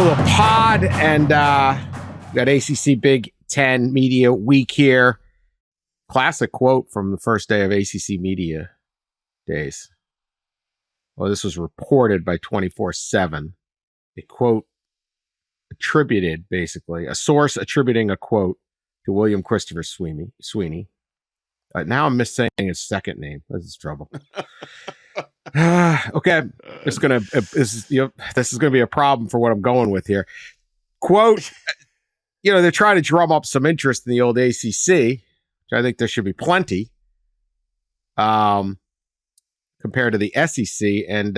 to a pod, and we got ACC Big Ten Media Week here. Classic quote from the first day of ACC Media Days. Well, this was reported by 24/7. A quote attributed, basically, a source attributing a quote to William Christopher Sweeney. Now I'm missaying his second name. This is trouble. Okay, this is gonna be a problem for what I'm going with here. Quote, they're trying to drum up some interest in the old ACC, which I think there should be plenty, compared to the SEC. And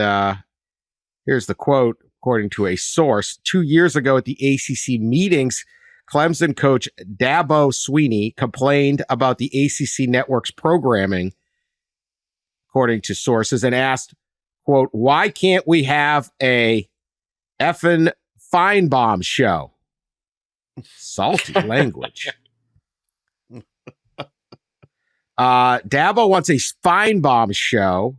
here's the quote, according to a source: 2 years ago at the ACC meetings, Clemson coach Dabo Swinney complained about the ACC network's programming, according to sources, and asked, quote, "Why can't we have a effing Finebaum show?" Salty language. Dabo wants a Finebaum show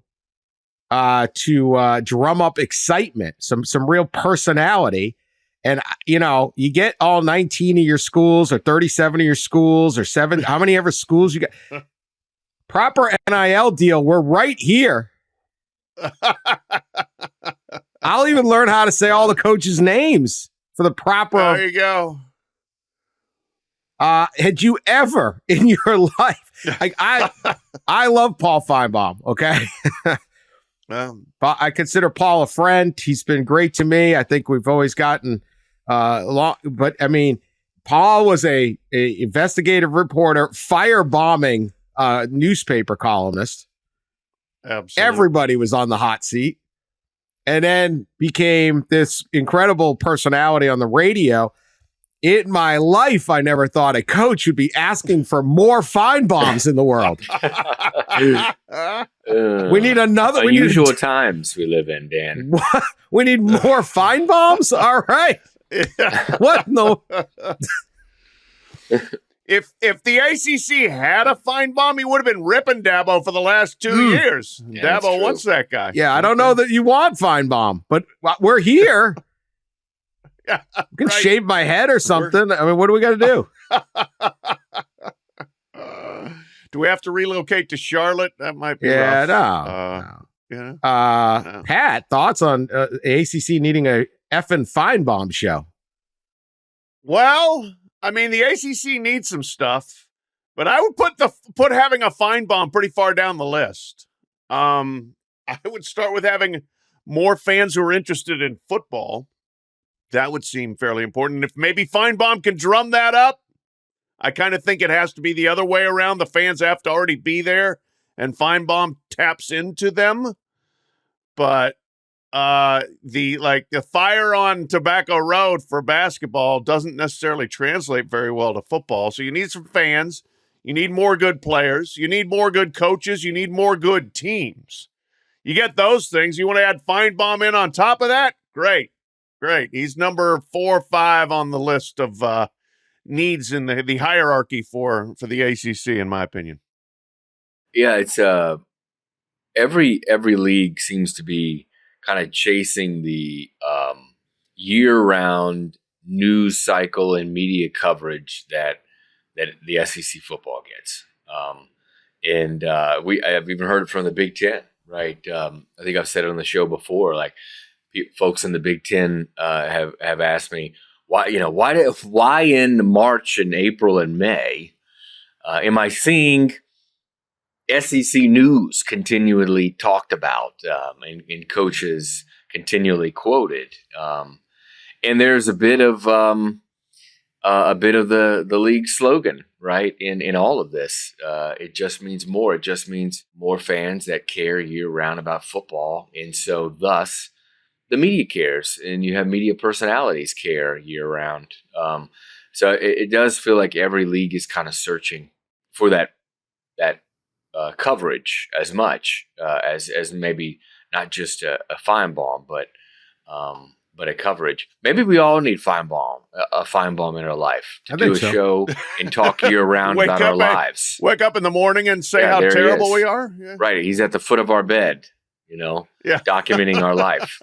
to drum up excitement, some real personality. And, you get all 19 of your schools or 37 of your schools or 7, how many ever schools you got? Proper NIL deal. We're right here. I'll even learn how to say all the coaches' names for the proper. There you go. Had you ever in your life? I love Paul Finebaum. Okay. I consider Paul a friend. He's been great to me. I think we've always gotten along. But I mean, Paul was a investigative reporter, firebombing newspaper columnist. Absolutely. Everybody was on the hot seat, and then became this incredible personality on the radio. In my life, I never thought a coach would be asking for more Finebombs in the world. We need another. Unusual times we live in, Dan. What? We need more Finebombs? All right. What? No. If the ACC had a Finebaum, he would have been ripping Dabo for the last 2 years. Yeah, Dabo wants that guy. Yeah, I don't know that you want Finebaum, but we're here. Yeah, you can shave my head or something. I mean, what do we got to do? Do we have to relocate to Charlotte? That might be rough. No. Pat, thoughts on ACC needing a effing Finebaum show? Well, I mean, the ACC needs some stuff, but I would put having a Finebaum pretty far down the list. I would start with having more fans who are interested in football. That would seem fairly important. If maybe Finebaum can drum that up, I kind of think it has to be the other way around. The fans have to already be there, and Finebaum taps into them. But the fire on Tobacco Road for basketball doesn't necessarily translate very well to football. So you need some fans. You need more good players. You need more good coaches. You need more good teams. You get those things. You want to add Finebaum in on top of that? Great. He's number 4 or 5 on the list of needs in the hierarchy for the ACC, in my opinion. Yeah, it's every league seems to be kind of chasing the year-round news cycle and media coverage that the SEC football gets. I've even heard it from the Big Ten, right? I think I've said it on the show before, like, folks in the Big Ten have asked me why in March and April and May am I seeing SEC news continually talked about and coaches continually quoted, and there's a bit of the league slogan, right? In all of this, it just means more. It just means more fans that care year round about football, and so thus the media cares, and you have media personalities care year round. So it does feel like every league is kind of searching for that coverage as much as maybe not just a Finebaum, but a coverage. Maybe we all need a Finebaum in our life to do a show and talk year round about our lives. Wake up in the morning and say how terrible we are. Yeah. Right. He's at the foot of our bed, documenting our life.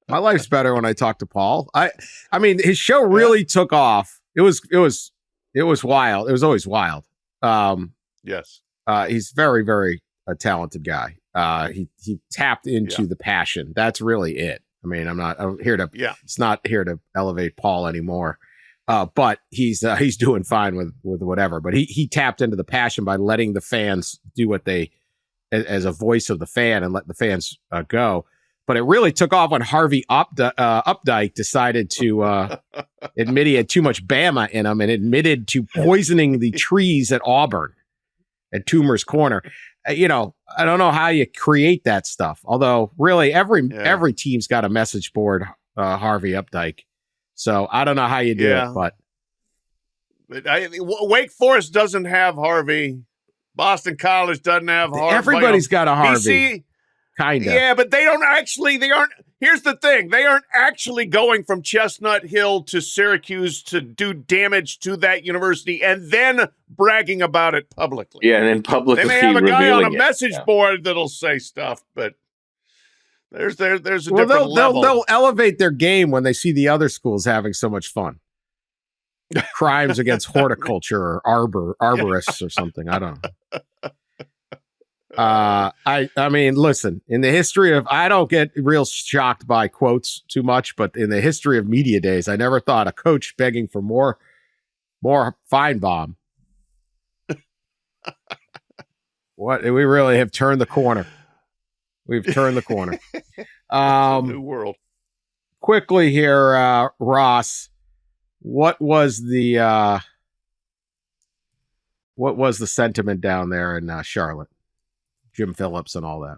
My life's better when I talk to Paul. I mean, his show really took off. It was wild. It was always wild. Yes. He's very, very a talented guy. He tapped into the passion. That's really it. I mean, I'm here to. Yeah. It's not here to elevate Paul anymore. But he's doing fine with whatever. But he tapped into the passion by letting the fans do what they, as a voice of the fan, and let the fans go. But it really took off when Harvey Updike decided to admit he had too much Bama in him and admitted to poisoning the trees at Auburn at Toomer's Corner. I don't know how you create that stuff. Although, really, every team's got a message board, Harvey Updike. So I don't know how you do it, but Wake Forest doesn't have Harvey. Boston College doesn't have Harvey. Everybody's got a Harvey. BC, kind of. Yeah, but they aren't. Here's the thing. They aren't actually going from Chestnut Hill to Syracuse to do damage to that university and then bragging about it publicly. Yeah, and then publicly they may have a guy on a it. message board that'll say stuff, but there's a different level. They'll elevate their game when they see the other schools having so much fun. Crimes against horticulture or arborists or something. I don't know. I mean, listen, in the history of, I don't get real shocked by quotes too much, but in the history of media days, I never thought a coach begging for more Finebaum. What, we really have turned the corner. We've turned the corner. New world. Quickly here, Ross, what was the sentiment down there in Charlotte? Jim Phillips and all that.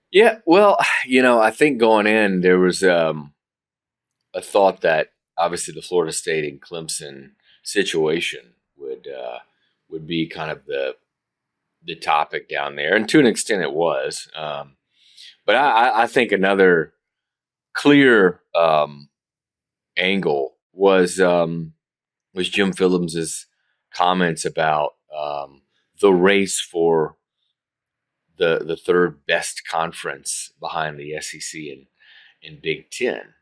Yeah, well, I think going in, there was a thought that obviously the Florida State and Clemson situation would be kind of the topic down there, and to an extent it was. But I think another clear angle was Jim Phillips' comments about the race for the third best conference behind the SEC and Big Ten.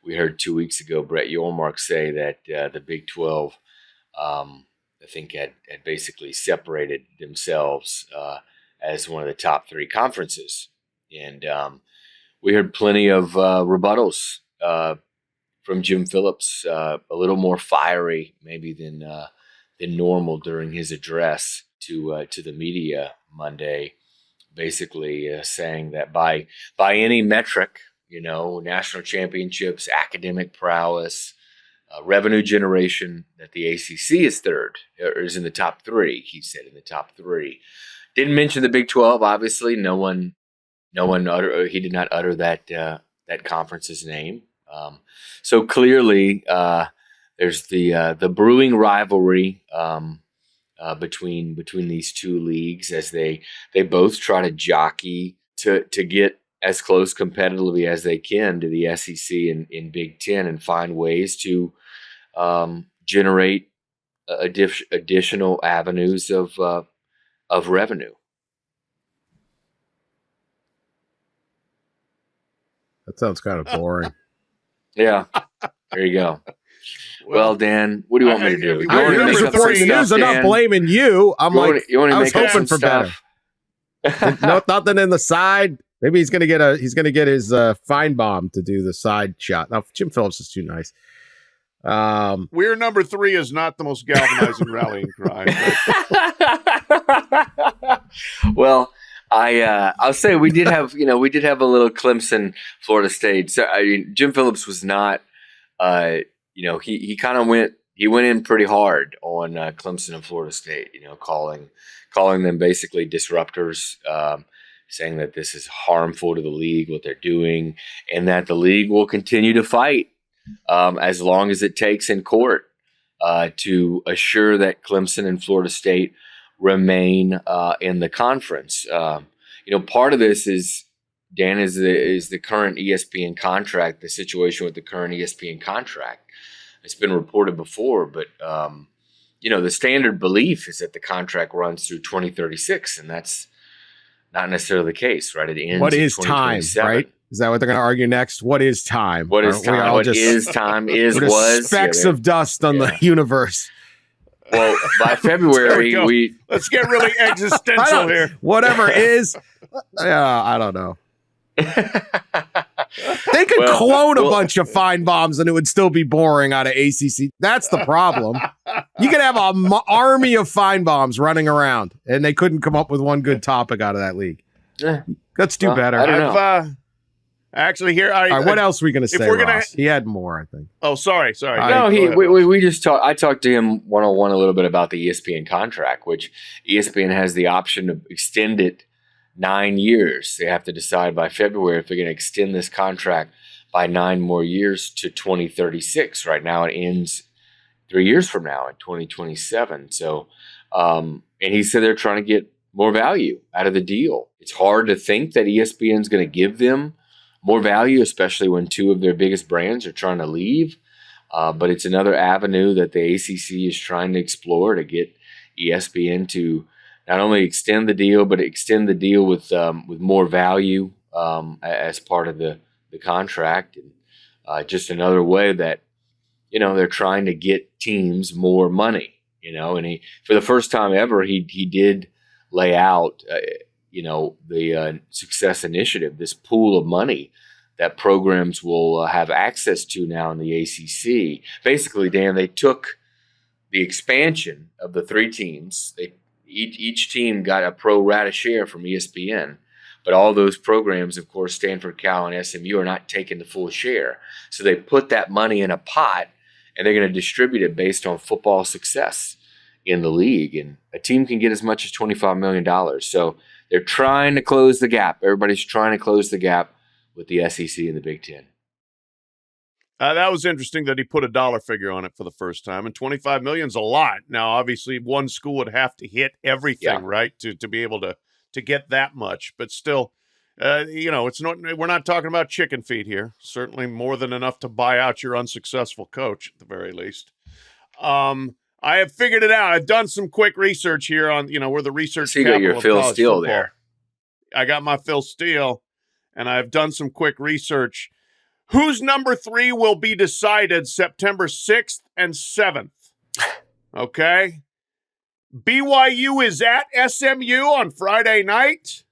We heard 2 weeks ago Brett Yormark say that the Big 12, I think, had basically separated themselves as one of the top three conferences. And we heard plenty of rebuttals from Jim Phillips, a little more fiery maybe than normal during his address to the media Monday, basically saying that by any metric, national championships, academic prowess, revenue generation, that the ACC is third, or is in the top three. He said in the top three. Didn't mention the Big 12. Obviously, no one he did not utter that conference's name. So clearly, there's the brewing rivalry between these two leagues as they both try to jockey to get as close competitively as they can to the SEC in Big Ten and find ways to generate additional avenues of revenue. That sounds kind of boring. Yeah, there you go. Well, Dan, what do you want me to do? You I'm want to make up some stuff, I'm not Dan? blaming you. I was hoping for stuff? better. Nothing in the side. Maybe he's gonna get his Finebaum to do the side shot. Now Jim Phillips is too nice. We're number 3 is not the most galvanizing rallying cry. Well, I'll say we did have a little Clemson, Florida State. So I mean, Jim Phillips was not, he kind of went in pretty hard on Clemson and Florida State. Calling them basically disruptors, saying that this is harmful to the league, what they're doing, and that the league will continue to fight as long as it takes in court to assure that Clemson and Florida State remain in the conference. Part of this is, Dan, is the current ESPN contract, the situation with the current ESPN contract. It's been reported before, but the standard belief is that the contract runs through 2036, and that's not necessarily the case, right? It ends What in is time, 2027. right? Is that what they're going to argue next? What is time? What is time? What is time? Is we're just was specks of dust on the universe. Well, by February, let's get really existential here. Whatever is, I don't know. They could clone a bunch of Finebombs and it would still be boring out of ACC. That's the problem. You could have an army of Finebombs running around, and they couldn't come up with one good topic out of that league. Let's do better. I don't know. Actually, here. All right, what else are we going to say, Ross? He had more, I think. Oh, sorry. No, we just talked. I talked to him one-on-one a little bit about the ESPN contract, which ESPN has the option to extend it 9 years. They have to decide by February if they're going to extend this contract by 9 more years to 2036. Right now, it ends 3 years from now in 2027. So, and he said they're trying to get more value out of the deal. It's hard to think that ESPN is going to give them more value, especially when 2 of their biggest brands are trying to leave. But it's another avenue that the ACC is trying to explore to get ESPN to not only extend the deal, but extend the deal with more value as part of the contract. And just another way that, they're trying to get teams more money, and for the first time ever, he did lay out, the Success Initiative, this pool of money that programs will have access to now in the ACC. Basically, Dan, they took the expansion of the 3 teams. Each team got a pro rata share from ESPN, but all those programs, of course, Stanford, Cal, and SMU are not taking the full share. So they put that money in a pot, and they're going to distribute it based on football success in the league. And a team can get as much as $25 million. So they're trying to close the gap. Everybody's trying to close the gap with the SEC and the Big Ten. That was interesting that he put a dollar figure on it for the first time, and 25 million is a lot. Now, obviously, one school would have to hit everything, right, to be able to get that much. But still, it's not. We're not talking about chicken feed here. Certainly, more than enough to buy out your unsuccessful coach at the very least. I have figured it out. I've done some quick research here on, we're the research capital got your of Phil college Steele football. there. I got my Phil Steele, and I've done some quick research. Whose number 3 will be decided September 6th and 7th? Okay. BYU is at SMU on Friday night.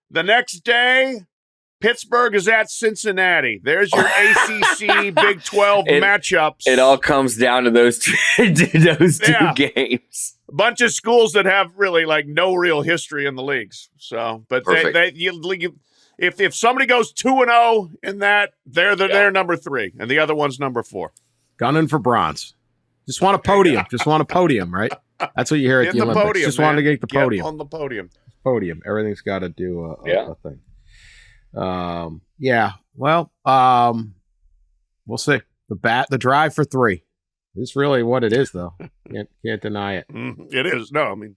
The next day, Pittsburgh is at Cincinnati. There's your ACC Big 12 matchups. It all comes down to those two games. A bunch of schools that have really no real history in the leagues. So, but if somebody goes 2-0 in that, they're number 3, and the other one's number 4. Gunning for bronze. Just want a podium. Just want a podium, right? That's what you hear at the Olympics. Podium, just wanted to get the podium. Get on the podium. Podium. Everything's got to do a thing. Well, we'll see. The drive for 3. It's really what it is, though. Can't deny it. It is. No, I mean,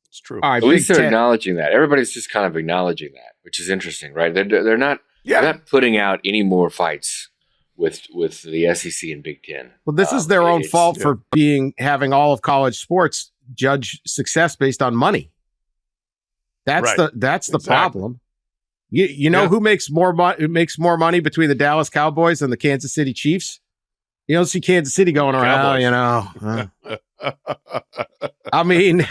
it's true. All right, at least they're acknowledging that. Everybody's just kind of acknowledging that, which is interesting, right? They're not putting out any more fights with the SEC and Big Ten. Well, this is their own fault for having all of college sports judge success based on money. That's the problem. You know who makes more money between the Dallas Cowboys and the Kansas City Chiefs? You don't see Kansas City going around, I mean,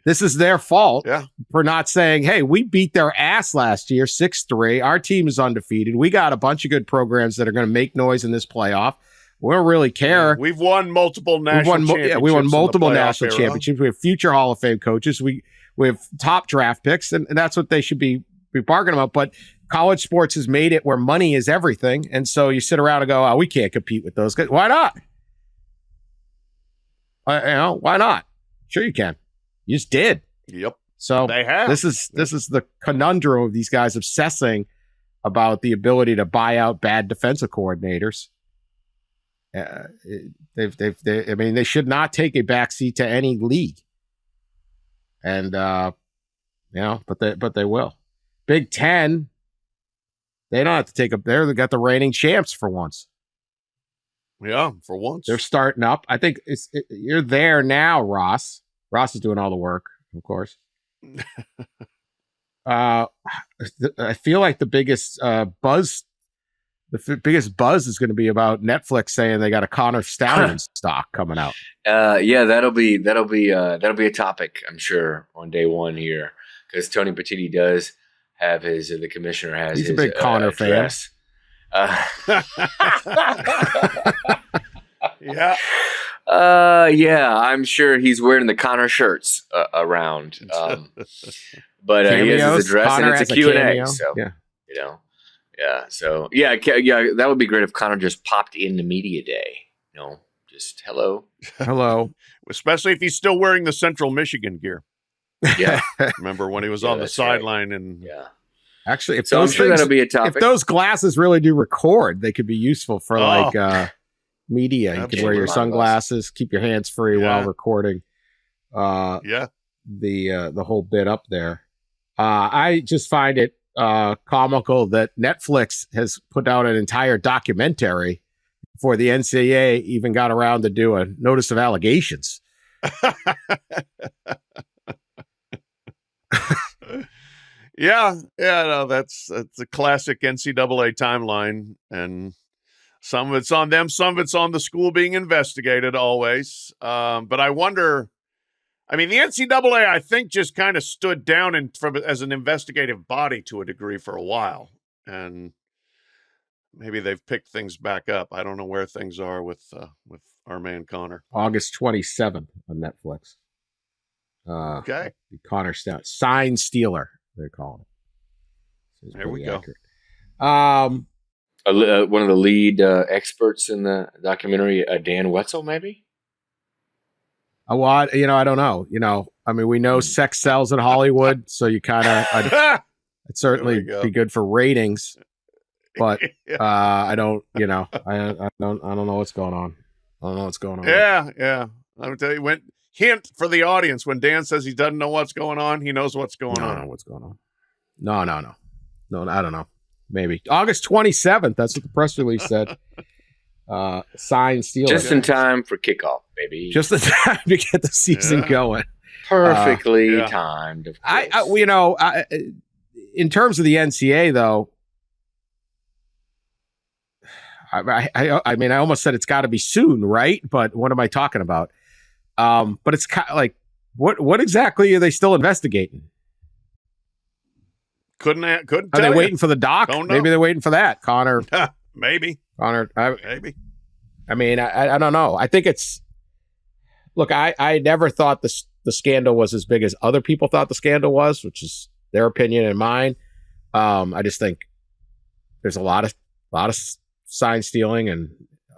this is their fault for not saying, hey, we beat their ass last year, 6-3. Our team is undefeated. We got a bunch of good programs that are going to make noise in this playoff. We don't really care. We've won multiple national championships. We won multiple national championships. We have future Hall of Fame coaches. We have top draft picks, and that's what they should be bargaining about. But college sports has made it where money is everything. And so you sit around and go, oh, we can't compete with those guys. Why not? Why not? Sure you can. You just did. Yep. So they have. This is the conundrum of these guys obsessing about the ability to buy out bad defensive coordinators. They should not take a backseat to any league. And but they will. Big Ten, they don't have to take they got the reigning champs for once. Yeah, for once. They're starting up. I think you're there now, Ross. Ross is doing all the work, of course. I feel like the biggest buzz is going to be about Netflix saying they got a Connor Stallions stock coming out. Yeah, that'll be a topic, I'm sure, on day one here, because Tony Petitti does have the commissioner has He's his a big Connor address. Yeah. Yeah, I'm sure he's wearing the Connor shirts around. But he has his address, Connor and it's a Q&A. So, yeah. So, yeah, that would be great if Connor just popped into Media Day. Just hello. Especially if he's still wearing the Central Michigan gear. Yeah. Remember when he was on the sideline and Actually, if I'm sure that'll be a topic. If those glasses really do record, they could be useful for media. You can wear your sunglasses, keep your hands free while recording. The whole bit up there. I just find it comical that Netflix has put out an entire documentary before the NCAA even got around to do a notice of allegations. No, that's a classic NCAA timeline, and some of it's on them, some of it's on the school being investigated always. But I wonder, the NCAA, I think, just kind of stood down as an investigative body to a degree for a while, and maybe they've picked things back up. I don't know where things are with our man Connor. August 27th on Netflix. Okay. Connor Stallions, sign stealer, they're calling it. There we go. Accurate. One of the lead experts in the documentary, Dan Wetzel, maybe? Well, I don't know. We know sex sells in Hollywood, so you kind of, it'd certainly be good for ratings, but I don't know what's going on. Yeah. I would tell you, hint for the audience, when Dan says he doesn't know what's going on, he knows what's going on. I don't know what's going on. No, I don't know. Maybe August 27th. That's what the press release said. Sign stealer. Just in time for kickoff, baby. Just in time to get the season going. Perfectly timed. Of course. In terms of the NCAA, though, I almost said it's got to be soon, right? But what am I talking about? But it's kind of like, what exactly are they still investigating? Couldn't tell Are they waiting for the doc? Maybe they're waiting for that, Connor. Maybe. Connor. Maybe. I don't know. I think it's. Look, I never thought the scandal was as big as other people thought the scandal was, which is their opinion and mine. I just think there's a lot of sign stealing, and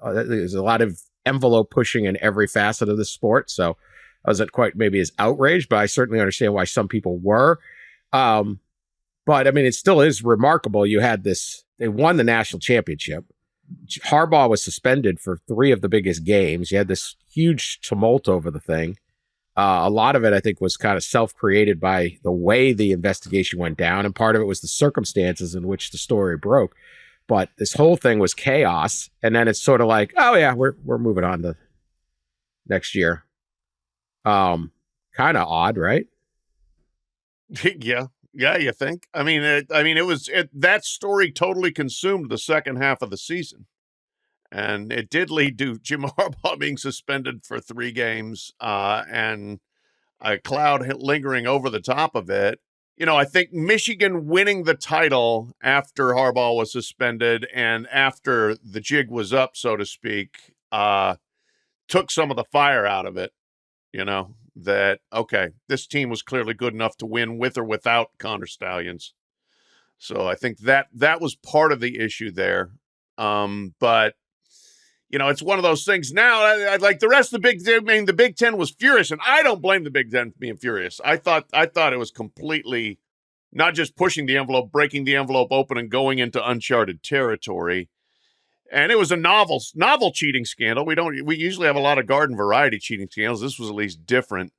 there's a lot of envelope pushing in every facet of the sport. So I wasn't quite maybe as outraged, but I certainly understand why some people were. But it still is remarkable. You had they won the national championship. Harbaugh was suspended for 3 of the biggest games. You had this huge tumult over the thing. A lot of it, I think, was kind of self-created by the way the investigation went down. And part of it was the circumstances in which the story broke. But this whole thing was chaos. And then it's sort of like, oh yeah, we're moving on to next year. Kind of odd, right? Yeah, you think? That story totally consumed the second half of the season, and it did lead to Jim Harbaugh being suspended for 3 games, and a cloud lingering over the top of it. I think Michigan winning the title after Harbaugh was suspended and after the jig was up, so to speak, took some of the fire out of it. That, okay, this team was clearly good enough to win with or without Connor Stallions. So I think that was part of the issue there. But, it's one of those things now. I like the rest of the Big Ten. The Big Ten was furious, and I don't blame the Big Ten for being furious. I thought it was completely not just pushing the envelope, breaking the envelope open and going into uncharted territory. And it was a novel cheating scandal. We usually have a lot of garden variety cheating scandals. This was at least different.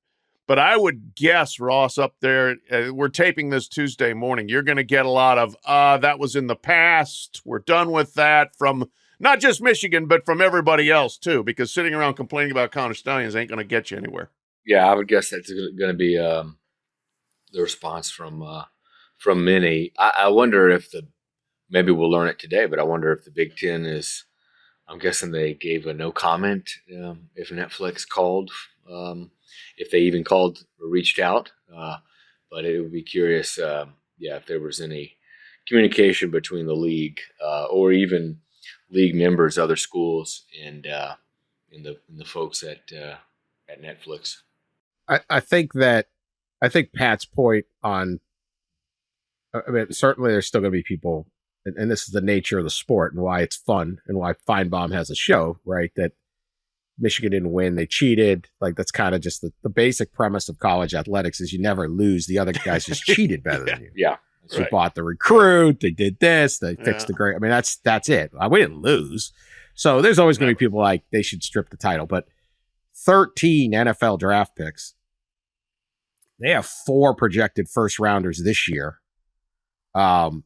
But I would guess, Ross, up there, we're taping this Tuesday morning, you're going to get a lot of, that was in the past. We're done with that, from not just Michigan, but from everybody else too, because sitting around complaining about Connor Stallions ain't going to get you anywhere. Yeah, I would guess that's going to be the response from from many. I wonder if maybe we'll learn it today, but I wonder if the Big Ten is. I'm guessing they gave a no comment if Netflix called, if they even called or reached out. But it would be curious, if there was any communication between the league or even league members, other schools, and the folks at Netflix. I think Pat's point on. I mean, certainly there's still going to be people. And this is the nature of the sport and why it's fun and why Finebaum has a show, right? That Michigan didn't win. They cheated. Like, that's kind of just the basic premise of college athletics is you never lose. The other guys just cheated better than you. Yeah. So right. Bought the recruit. They did this. They fixed the grade. I mean, that's it. We didn't lose. So there's always going to be people like they should strip the title. But 13 NFL draft picks. They have 4 projected first rounders this year. And,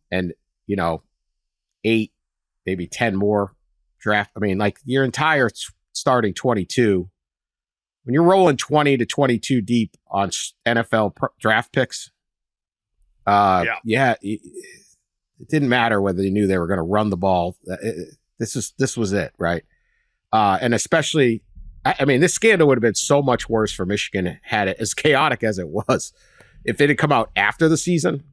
8, maybe 10 more draft. I mean, like your entire starting 22, when you're rolling 20 to 22 deep on NFL draft picks, it didn't matter whether you knew they were going to run the ball. This was it, right? And especially, I mean, this scandal would have been so much worse for Michigan had it, as chaotic as it was, if it had come out after the season.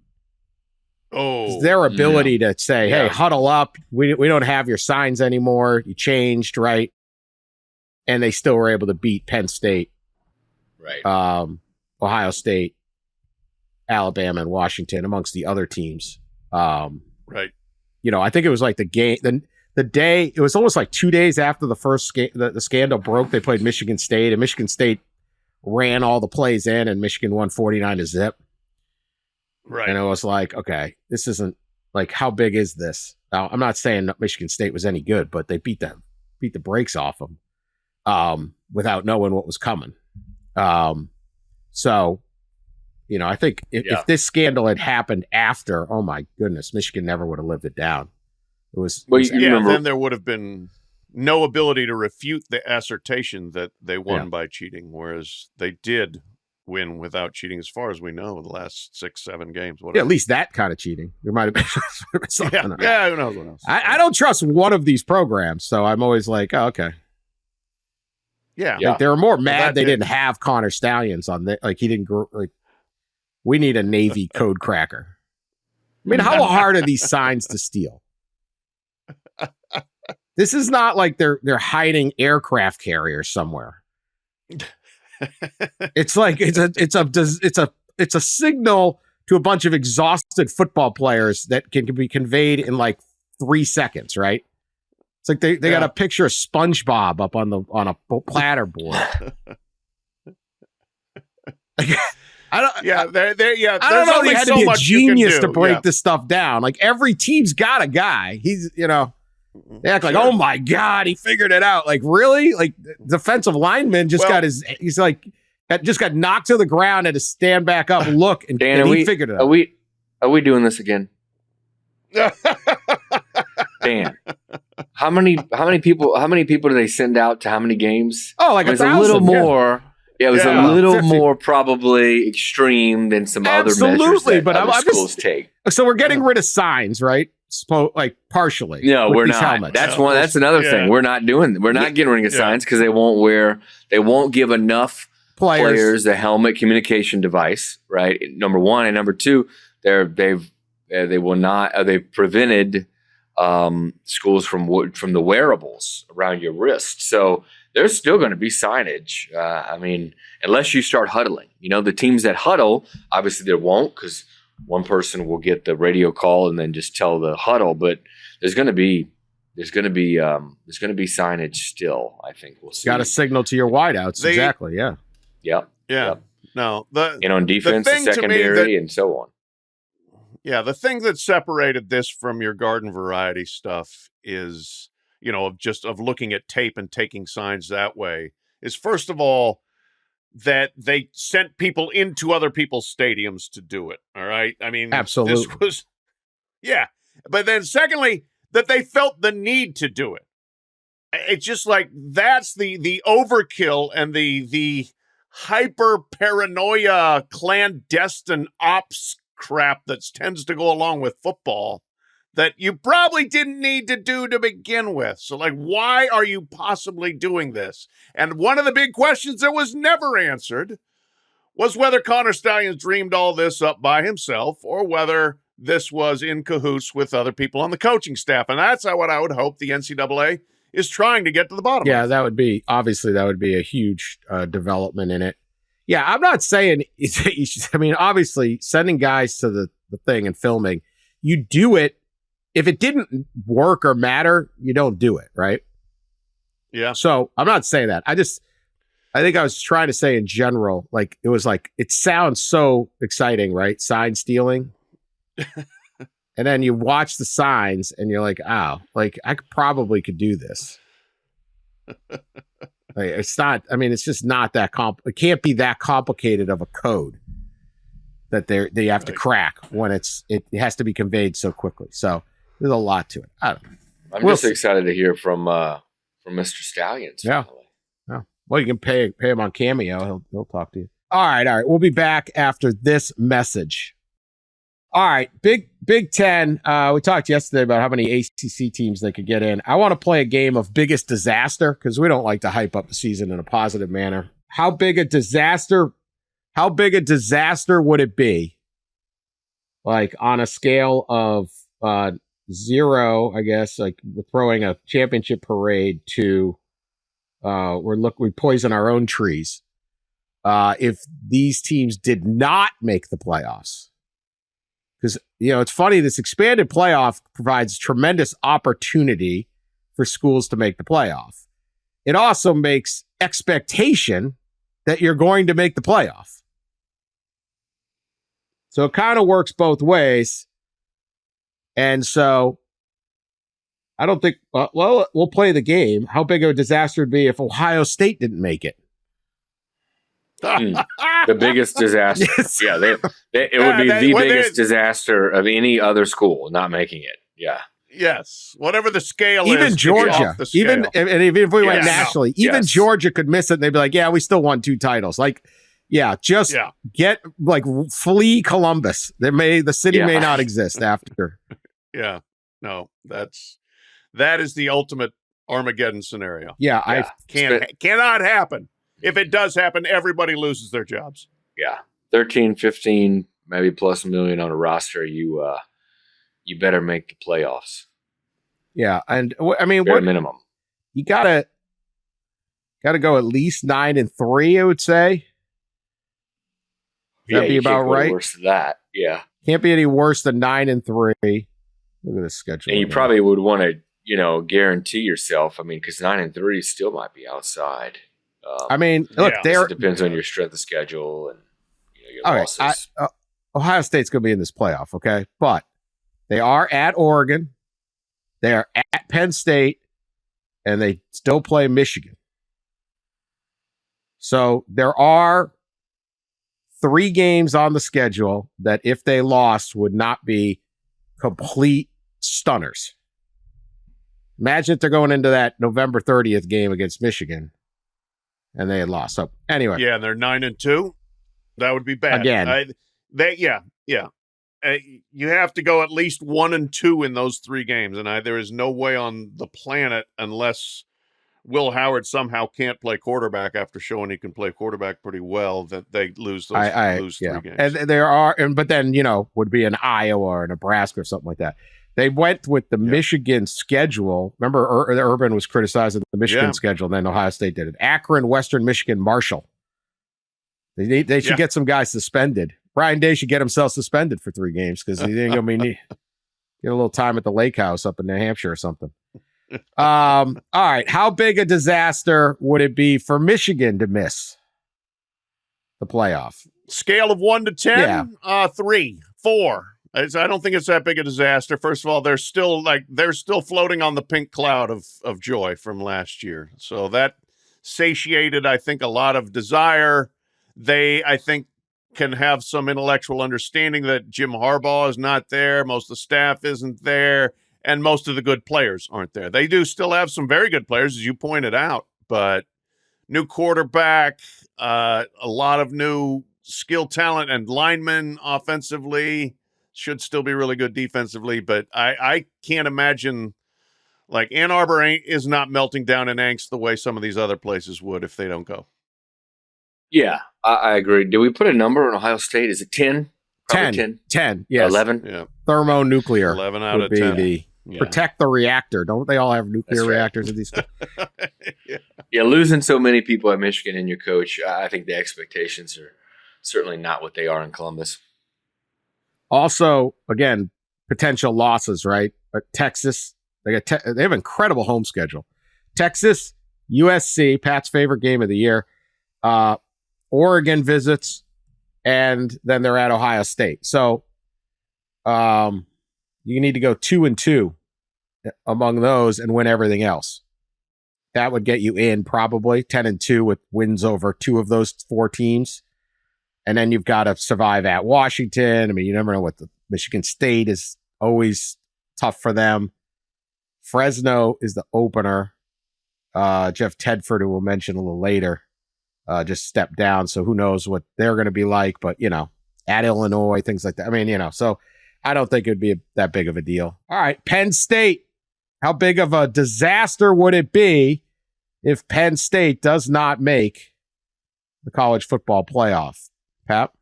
Oh, their ability to say, hey, huddle up. We don't have your signs anymore. You changed, right? And they still were able to beat Penn State, right? Ohio State, Alabama, and Washington, amongst the other teams. Right. I think it was like the game, the day, it was almost like 2 days after the first the scandal broke, they played Michigan State, and Michigan State ran all the plays in, and Michigan won 49-0. Right. And it was like, okay, this isn't like, how big is this? Now, I'm not saying that Michigan State was any good, but they beat the brakes off them without knowing what was coming. So, I think if this scandal had happened after, oh my goodness, Michigan never would have lived it down. It was, then there would have been no ability to refute the assertion that they won by cheating, whereas they did win without cheating, as far as we know, in the last 6-7 games. Whatever. Yeah, at least that kind of cheating. There might have been something. Who knows what else? I don't trust one of these programs, so I'm always like, oh, okay. Yeah. Like, they were more mad they didn't have Connor Stallions on the, like, he didn't grow, like, we need a Navy code cracker. I mean, how hard are these signs to steal? This is not like they're hiding aircraft carriers somewhere. It's like it's a signal to a bunch of exhausted football players that can be conveyed in like 3 seconds, right? It's like they got a picture of SpongeBob up on a platter board. I don't know. You had to be a genius to break this stuff down. Like, every team's got a guy. He's they act like, oh my God, he figured it out. Like, really? Like, defensive lineman just got knocked to the ground, had to stand back up, look, and he figured it out. Are we doing this again? Dan, how many people do they send out to how many games? Oh, like 1,000. A little more. Yeah, it was a little 50. More probably extreme than some other measures that other schools take. So we're getting rid of signs, right? Like, partially. No, we're not. Helmets. That's another thing. We're not getting rid of signs because they won't give enough players a helmet communication device, right? Number one, and number two, they've prevented schools from the wearables around your wrist. So there's still going to be signage. I mean, unless you start huddling. The teams that huddle, obviously there won't, because one person will get the radio call and then just tell the huddle. But there's going to be signage still. I think we'll see. Got to signal to your wideouts. Exactly. Yeah. Yep. Yeah. Yep. No. On defense, the secondary, and so on. Yeah, the thing that separated this from your garden variety stuff is, of looking at tape and taking signs that way, is, first of all, that they sent people into other people's stadiums to do it. All right. I mean, absolutely. This was, But then secondly, that they felt the need to do it. It's just like, that's the overkill and the hyper paranoia clandestine ops crap that tends to go along with football that you probably didn't need to do to begin with. So, like, why are you possibly doing this? And one of the big questions that was never answered was whether Connor Stallions dreamed all this up by himself or whether this was in cahoots with other people on the coaching staff. And that's what I would hope the NCAA is trying to get to the bottom of. Yeah, that would be a huge development in it. Yeah, I'm not saying, I mean, obviously, sending guys to the thing and filming, you do it. If it didn't work or matter, you don't do it, right? Yeah. So I'm not saying that. I think I was trying to say in general, like, it was like, it sounds so exciting, right? Sign stealing. And then you watch the signs and you're like, oh, like, I probably could do this. Like, it's not, I mean, it's just not that it can't be that complicated of a code that they have to crack when it has to be conveyed so quickly. So there's a lot to it. I don't know. I'm just excited to hear from Mr. Stallions. Yeah. Yeah. Well, you can pay him on Cameo. He'll talk to you. All right. We'll be back after this message. All right. Big Ten. We talked yesterday about how many ACC teams they could get in. I want to play a game of biggest disaster because we don't like to hype up the season in a positive manner. How big a disaster would it be? Like, on a scale of 0, I guess, like, we're throwing a championship parade to we poison our own trees. If these teams did not make the playoffs. Because, it's funny, this expanded playoff provides tremendous opportunity for schools to make the playoff. It also makes expectation that you're going to make the playoff. So it kind of works both ways. And so I don't think, we'll play the game. How big of a disaster would it be if Ohio State didn't make it? The biggest disaster. Yes. Yeah, it would be the biggest disaster of any other school not making it. Yeah. Yes. Whatever the scale even is. Georgia. Even if we went nationally, even Yes. Georgia could miss it and they'd be like, yeah, we still won 2 titles. Like, flee Columbus. The city may not exist after. Yeah. No, that is the ultimate Armageddon scenario. Yeah. Cannot happen. If it does happen, everybody loses their jobs. Yeah. 13, 15, maybe plus $1 million on a roster. You better make the playoffs. Yeah. And I mean, bare minimum. You gotta go at least 9-3, I would say. That'd be about right. Worse than that. Yeah. Can't be any worse than 9-3. Look at the schedule. And you probably would want to, guarantee yourself. I mean, because 9-3 still might be outside. I mean, look, it depends on your strength of schedule and your losses. Ohio State's going to be in this playoff, okay? But they are at Oregon, they are at Penn State, and they still play Michigan. So there are 3 games on the schedule that, if they lost, would not be complete stunners. Imagine if they're going into that November 30th game against Michigan and they had lost. So anyway. Yeah, and they're 9-2. That would be bad. Again. You have to go at least 1-2 in those 3 games. And there is no way on the planet, unless Will Howard somehow can't play quarterback after showing he can play quarterback pretty well, that they lose those 3 games. And but then, would be an Iowa or Nebraska or something like that. They went with the Michigan schedule. Remember, Urban was criticizing the Michigan schedule, and then Ohio State did it. Akron, Western Michigan, Marshall. They should get some guys suspended. Brian Day should get himself suspended for 3 games because he ain't going to get a little time at the lake house up in New Hampshire or something. All right. How big a disaster would it be for Michigan to miss the playoff? Scale of 1 to 10? 3, 4. I don't think it's that big a disaster. First of all, they're still floating on the pink cloud of joy from last year. So that satiated, I think, a lot of desire. They, I think, can have some intellectual understanding that Jim Harbaugh is not there. Most of the staff isn't there. And most of the good players aren't there. They do still have some very good players, as you pointed out, but new quarterback, a lot of new skill talent and linemen offensively, should still be really good defensively, but I can't imagine, like, Ann Arbor is not melting down in angst the way some of these other places would if they don't go. Yeah, I agree. Did we put a number on Ohio State? Is it 10? 10. 10, yes. 11? Yeah. Thermonuclear 11 out would of be 10. the Yeah. protect the reactor. Don't they all have nuclear That's right. reactors at these schools? Yeah, losing so many people at Michigan and your coach, I think the expectations are certainly not what they are in Columbus. Also, again, potential losses, right? Texas, they have an incredible home schedule. Texas, USC, Pat's favorite game of the year. Oregon visits, and then they're at Ohio State. So you need to go 2-2 among those and win everything else. That would get you in probably 10-2 with wins over 2 of those 4 teams. And then you've got to survive at Washington. I mean, you never know what the Michigan State is always tough for them. Fresno is the opener. Jeff Tedford, who we'll mention a little later, just stepped down. So who knows what they're going to be like. But, at Illinois, things like that. I mean, so I don't think it would be that big of a deal. All right, Penn State. How big of a disaster would it be if Penn State does not make the college football playoff? Pat?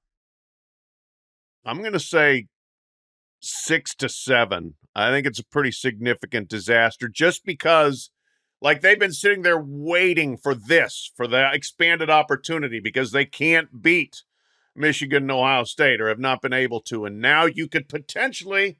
I'm going to say 6-7. I think it's a pretty significant disaster just because, like, they've been sitting there waiting for the expanded opportunity because they can't beat Michigan and Ohio State or have not been able to. And now you could potentially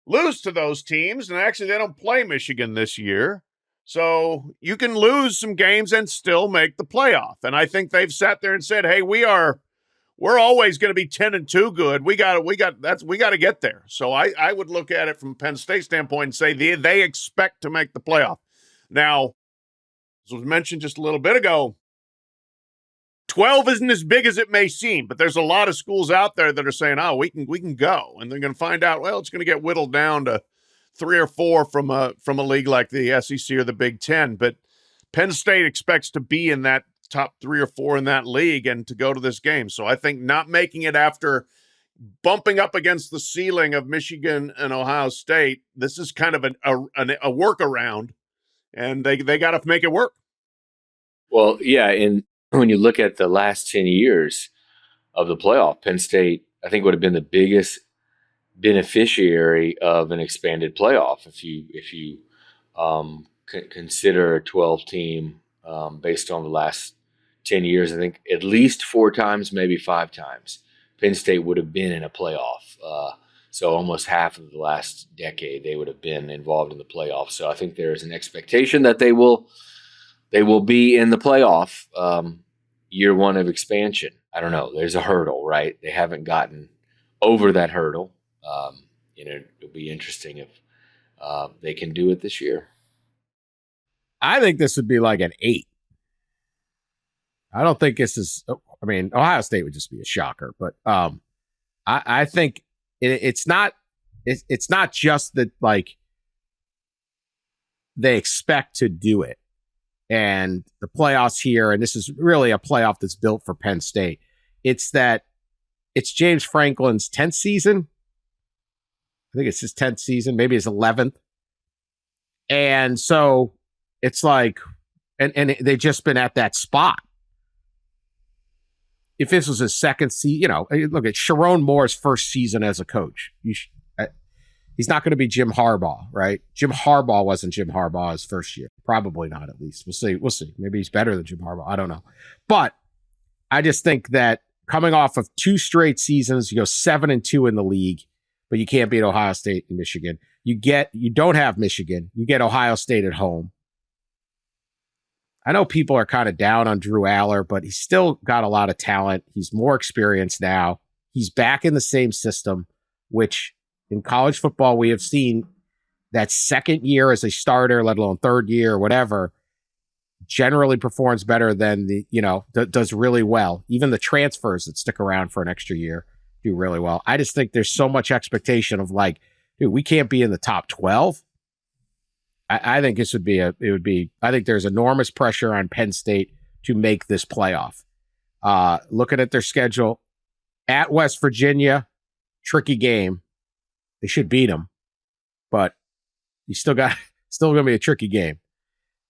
lose to those teams. And actually, they don't play Michigan this year. So you can lose some games and still make the playoff. And I think they've sat there and said, hey, we're always going to be 10-2 good. We got to get there. So I would look at it from Penn State standpoint and say they expect to make the playoff. Now, as was mentioned just a little bit ago, 12 isn't as big as it may seem, but there's a lot of schools out there that are saying, oh, we can go. And they're going to find out, well, it's going to get whittled down to 3 or 4 from a league like the SEC or the Big Ten. But Penn State expects to be in that top 3 or 4 in that league and to go to this game. So I think not making it after bumping up against the ceiling of Michigan and Ohio State, this is kind of a workaround, and they got to make it work. Well, yeah, and when you look at the last 10 years of the playoff, Penn State, I think, would have been the biggest beneficiary of an expanded playoff if you consider a 12-team based on the last 10 years. I think at least 4 times, maybe 5 times, Penn State would have been in a playoff. So almost half of the last decade, they would have been involved in the playoff. So I think there is an expectation that they will be in the playoff year 1 of expansion. I don't know. There's a hurdle, right? They haven't gotten over that hurdle. It'll be interesting if they can do it this year. I think this would be like an 8. I don't think this is. I mean, Ohio State would just be a shocker, but I think it's not. It's not just that, like, they expect to do it, and the playoffs here, and this is really a playoff that's built for Penn State. It's that it's James Franklin's 10th season. I think it's his 10th season, maybe his 11th, and so it's like, and they've just been at that spot. If this was his second season, look at Sharon Moore's first season as a coach. He's not going to be Jim Harbaugh, right? Jim Harbaugh wasn't Jim Harbaugh his first year. Probably not, at least. We'll see. Maybe he's better than Jim Harbaugh. I don't know. But I just think that coming off of 2 straight seasons, you go 7-2 in the league, but you can't beat Ohio State and Michigan. You don't have Michigan. You get Ohio State at home. I know people are kind of down on Drew Aller, but he's still got a lot of talent. He's more experienced now. He's back in the same system, which in college football we have seen that second year as a starter, let alone third year or whatever, generally performs better than does really well. Even the transfers that stick around for an extra year do really well. I just think there's so much expectation of, like, dude, we can't be in the top 12. I think this would be I think there's enormous pressure on Penn State to make this playoff. Looking at their schedule, at West Virginia, tricky game. They should beat them, but you still going to be a tricky game.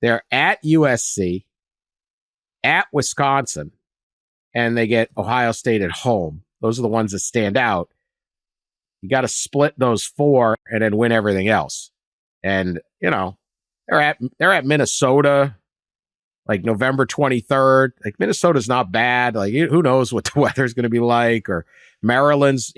They're at USC, at Wisconsin, and they get Ohio State at home. Those are the ones that stand out. You got to split those 4 and then win everything else. And, they're at Minnesota, like November 23rd. Like, Minnesota's not bad. Like, who knows what the weather's going to be like, or Maryland's.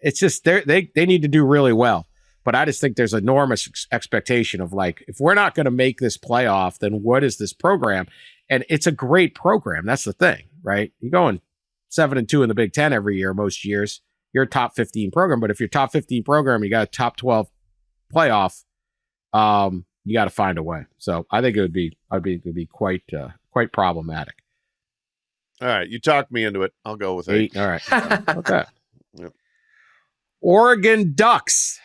It's just they need to do really well. But I just think there's enormous expectation of, like, if we're not going to make this playoff, then what is this program? And it's a great program. That's the thing, right? You're going 7-2 in the Big Ten every year, most years. You're a top 15 program. But if you're top 15 program, you got a top 12 playoff. You got to find a way. So I think it would be quite problematic. All right, you talked me into it. I'll go with 8. All right. Okay. Yep. Oregon Ducks.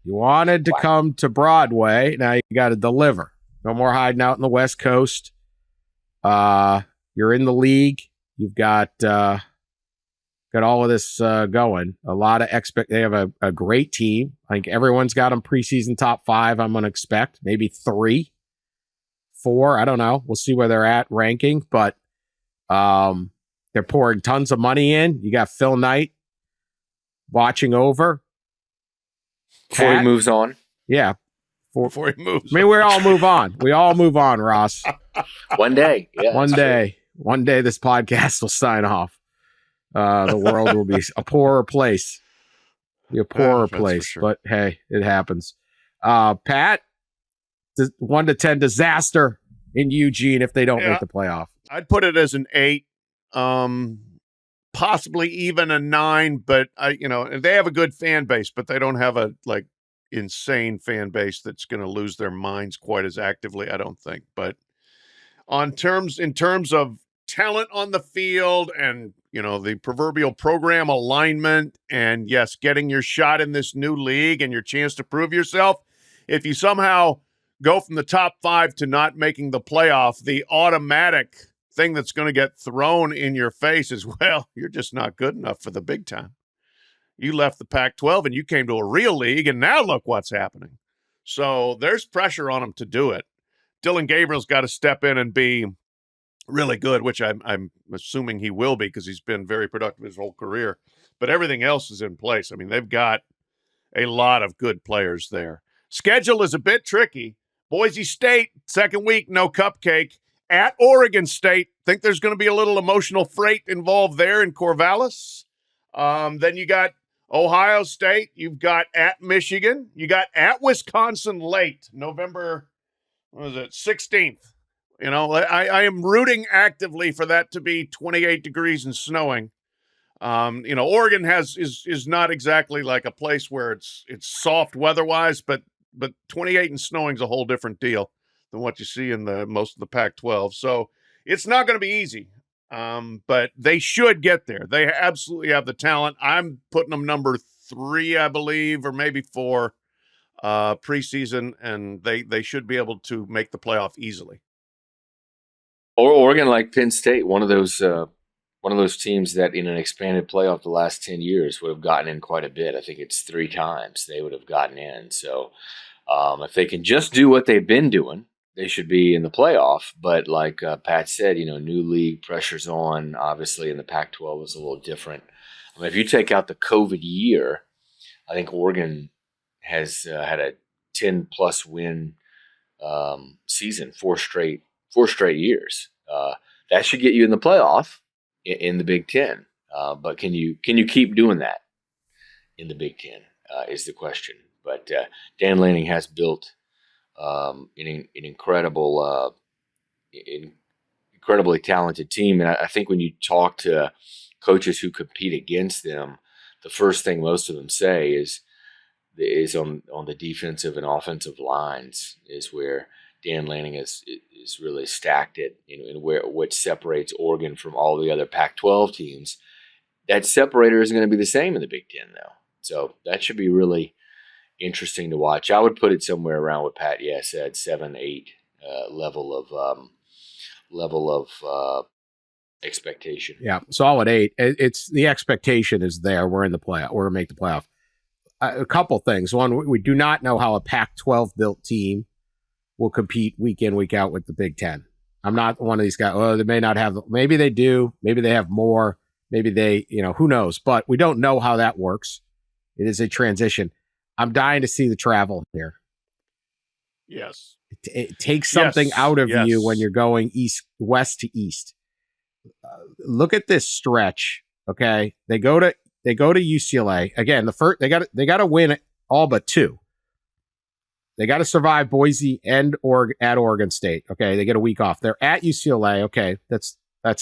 You wanted to come to Broadway. Now you got to deliver. No more hiding out in the West Coast. You're in the league. You've got all of this going. A lot of They have a great team. I think everyone's got them preseason top 5. I'm going to expect maybe 3, 4. I don't know. We'll see where they're at ranking, but they're pouring tons of money in. You got Phil Knight watching over. Before he moves on. Yeah. Before he moves. I mean, we all move on. We all move on, Ross. One day. Yeah, One day this podcast will sign off. The world will be a poorer place. Be a poorer place. Sure. But hey, it happens. Pat, 1 to 10 disaster in Eugene if they don't make the playoff. I'd put it as an 8. Possibly even a 9, but they have a good fan base, but they don't have a insane fan base that's going to lose their minds quite as actively, I don't think. But in terms of talent on the field and, the proverbial program alignment and, yes, getting your shot in this new league and your chance to prove yourself, if you somehow go from the top 5 to not making the playoff, the automatic thing that's going to get thrown in your face is, well, you're just not good enough for the big time. You left the Pac-12 and you came to a real league, and now look what's happening. So there's pressure on him to do it. Dylan Gabriel's got to step in and be really good, which I'm assuming he will be because he's been very productive his whole career. But everything else is in place. I mean, they've got a lot of good players there. Schedule is a bit tricky. Boise State, second week, no cupcake. At Oregon State, think there's going to be a little emotional freight involved there in Corvallis. Then you got Ohio State. You've got at Michigan. You got at Wisconsin late, November, 16th. I am rooting actively for that to be 28 degrees and snowing. Oregon is not exactly like a place where it's soft weather-wise, but 28 and snowing is a whole different deal than what you see in most of the Pac-12. So it's not going to be easy, but they should get there. They absolutely have the talent. I'm putting them number 3, I believe, or maybe 4 preseason, and they should be able to make the playoff easily. Or Oregon, like Penn State, one of those teams that in an expanded playoff the last 10 years would have gotten in quite a bit. I think it's 3 times they would have gotten in. So if they can just do what they've been doing, they should be in the playoff. But like Pat said, new league, pressure's on. Obviously, in the Pac-12 is a little different. I mean, if you take out the COVID year, I think Oregon has had a 10-plus win season, 4 straight years. That should get you in the playoff in the Big Ten. But can you keep doing that in the Big Ten is the question. But Dan Lanning has built an incredibly talented team. And I think when you talk to coaches who compete against them, the first thing most of them say is on the defensive and offensive lines is where Dan Lanning is really stacked it, and what separates Oregon from all the other Pac-12 teams. That separator isn't going to be the same in the Big Ten, though. So that should be really interesting to watch. I would put it somewhere around what Pat said, 7-8 level of expectation. Yeah, solid 8. It's the expectation is there. We're in the playoff. We're going to make the playoff. A couple things. One, we do not know how a Pac-12 built team will compete week in, week out with the Big Ten. I'm not one of these guys. Oh, they may not have. Maybe they do. Maybe they have more. Maybe they, who knows? But we don't know how that works. It is a transition. I'm dying to see the travel here. Yes. It takes something out of you when you're going west to east. Look at this stretch. Okay, they go to UCLA again. The first they got to win all but 2. They got to survive Boise and at Oregon State. Okay, they get a week off. They're at UCLA. Okay, that's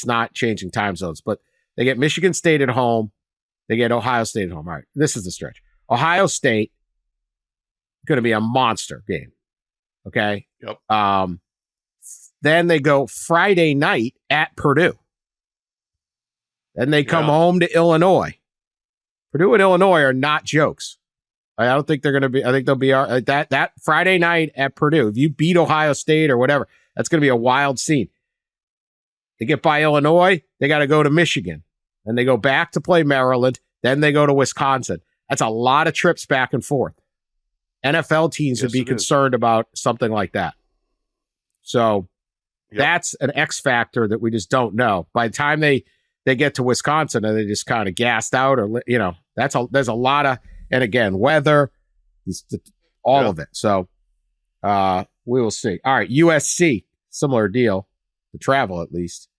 not changing time zones, but they get Michigan State at home. They get Ohio State at home. All right, this is the stretch. Ohio State going to be a monster game. Okay. Yep. Then they go Friday night at Purdue. Then they come home to Illinois. Purdue and Illinois are not jokes. I don't think they're going to be. I think they'll be that Friday night at Purdue. If you beat Ohio State or whatever, that's going to be a wild scene. They get by Illinois. They got to go to Michigan. Then they go back to play Maryland. Then they go to Wisconsin. That's a lot of trips back and forth. NFL teams would be concerned about something like that. So that's an X factor that we just don't know. By the time they get to Wisconsin and they just kind of gassed out, or there's a lot of, and again, weather, all of it. So we will see. All right, USC, similar deal, the travel at least.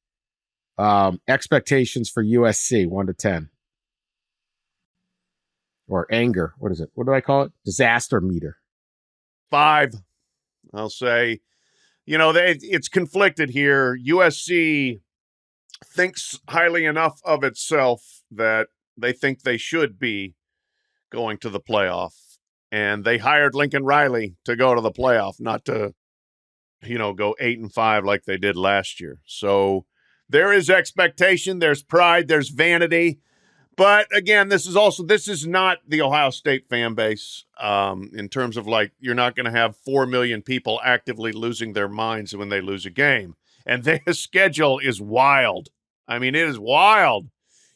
Expectations for USC 1 to 10. Or anger. What is it? What do I call it? Disaster meter. 5. I'll say, it's conflicted here. USC thinks highly enough of itself that they think they should be going to the playoff. And they hired Lincoln Riley to go to the playoff, not to, go 8-5 like they did last year. So there is expectation. There's pride. There's vanity. But again, this is not the Ohio State fan base in terms of you're not going to have 4 million people actively losing their minds when they lose a game. And their schedule is wild. I mean, it is wild.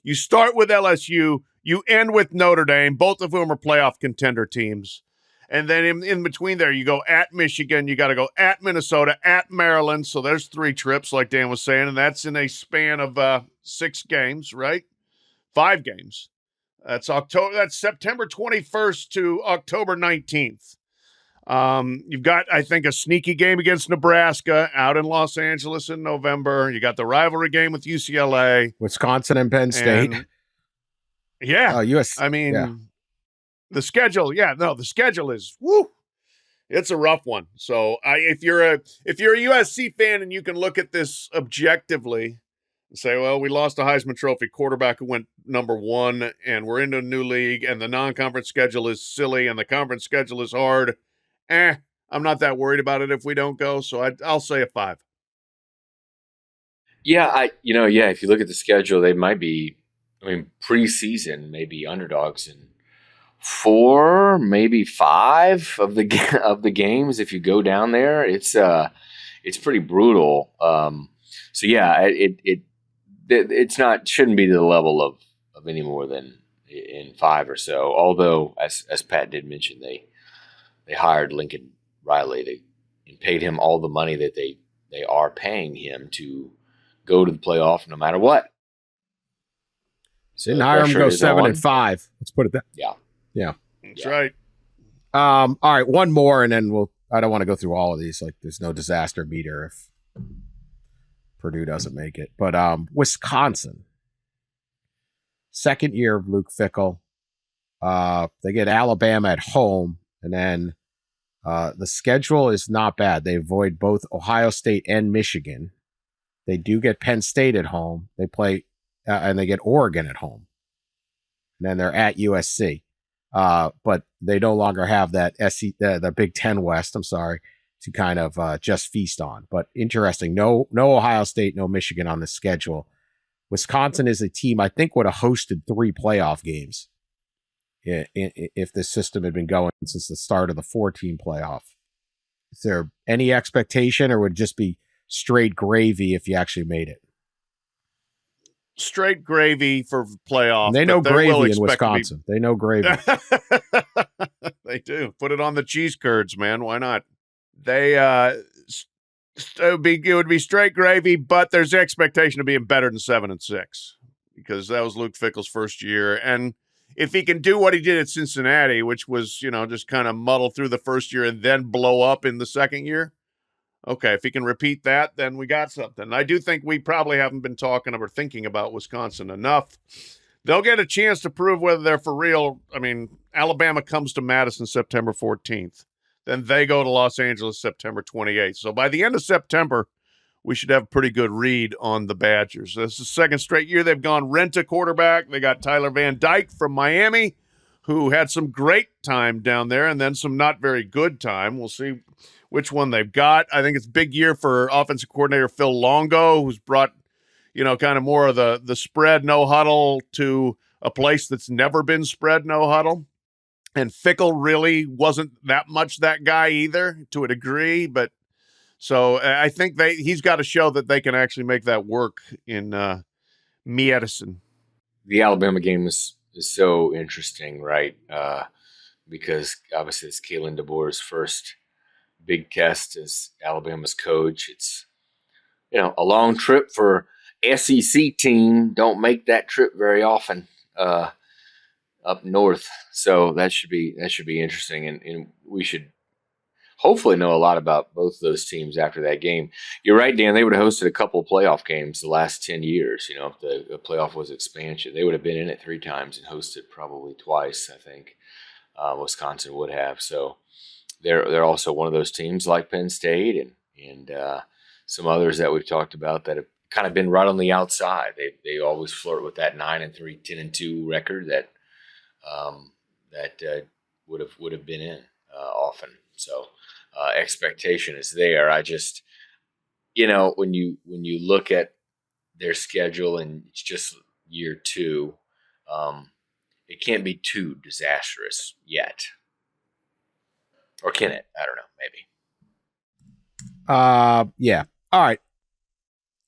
You start with LSU, you end with Notre Dame, both of whom are playoff contender teams. And then in between there, you go at Michigan, you got to go at Minnesota, at Maryland. So there's 3 trips, like Dan was saying, and that's in a span of 6 games, right? 5 games. That's September 21st to October 19th. You've got, I think, a sneaky game against Nebraska out in Los Angeles in November. You got the rivalry game with UCLA. Wisconsin and Penn State. US. I mean, the schedule. The schedule is, it's a rough one. So if you're a USC fan and you can look at this objectively, say, well, we lost a Heisman Trophy quarterback who went number 1, and we're into a new league, and the non-conference schedule is silly, and the conference schedule is hard. I'm not that worried about it if we don't go, so I'll say a 5. Yeah, if you look at the schedule, they might be, preseason, maybe underdogs in 4, maybe 5 of the games. If you go down there, it's pretty brutal. Shouldn't be to the level of any more than in 5 or so. Although, as Pat did mention, they hired Lincoln Riley and paid him all the money that they are paying him to go to the playoff no matter what. So didn't hire him to go 7-5. Let's put it that. Yeah. That's right. All right, one more, and then I don't want to go through all of these. There's no disaster meter if Purdue doesn't make it. But Wisconsin, second year of Luke Fickell. They get Alabama at home, and then the schedule is not bad. They avoid both Ohio State and Michigan. They do get Penn State at home. They play, and they get Oregon at home. And then they're at USC. But they no longer have that the Big Ten West, to kind of just feast on. But interesting, no Ohio State, no Michigan on the schedule. Wisconsin is a team I think would have hosted 3 playoff games if this system had been going since the start of the 4-team playoff. Is there any expectation, or would it just be straight gravy if you actually made it? straight gravy for playoff. And they know but they will gravy in expect to be- Wisconsin. They know gravy. They do. Put it on the cheese curds, man. Why not? They it would be straight gravy, but there's expectation of being better than 7-6 because that was Luke Fickell's first year. And if he can do what he did at Cincinnati, which was, just kind of muddle through the first year and then blow up in the second year, okay, if he can repeat that, then we got something. I do think we probably haven't been talking or thinking about Wisconsin enough. They'll get a chance to prove whether they're for real. I mean, Alabama comes to Madison September 14th. Then they go to Los Angeles September 28th. So by the end of September, we should have a pretty good read on the Badgers. This is the second straight year they've gone rent a quarterback. They got Tyler Van Dyke from Miami, who had some great time down there and then some not very good time. We'll see which one they've got. I think it's a big year for offensive coordinator Phil Longo, who's brought, kind of more of the spread no huddle to a place that's never been spread no huddle. And Fickell really wasn't that much that guy either, to a degree. But so I think he's got to show that they can actually make that work in Madison. The Alabama game is so interesting, right? Because obviously it's Kalen DeBoer's first big test as Alabama's coach. It's a long trip for SEC team. Don't make that trip very often. Up north, so that should be interesting, and we should hopefully know a lot about both of those teams after that game. You're right, Dan. They would have hosted a couple of playoff games the last 10 years. If the playoff was expansion, they would have been in it 3 times and hosted probably twice. I think Wisconsin would have. So they're also one of those teams like Penn State and some others that we've talked about that have kind of been right on the outside. They always flirt with that 9-3, 10-2 record that would have been in often. So expectation is there. I just, when you look at their schedule and it's just year 2, it can't be too disastrous yet. Or can it? I don't know. Maybe. Yeah. All right.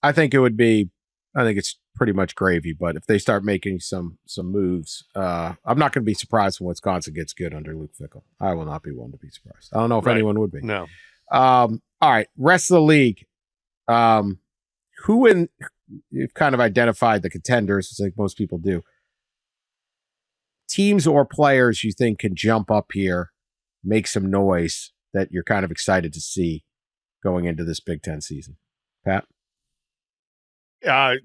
I think it's pretty much gravy, but if they start making some moves, I'm not going to be surprised when Wisconsin gets good under Luke Fickell. I will not be one to be surprised. I don't know if anyone would be. No. All right, rest of the league. You've kind of identified the contenders, like most people do. Teams or players you think can jump up here, make some noise that you're kind of excited to see going into this Big Ten season. Pat?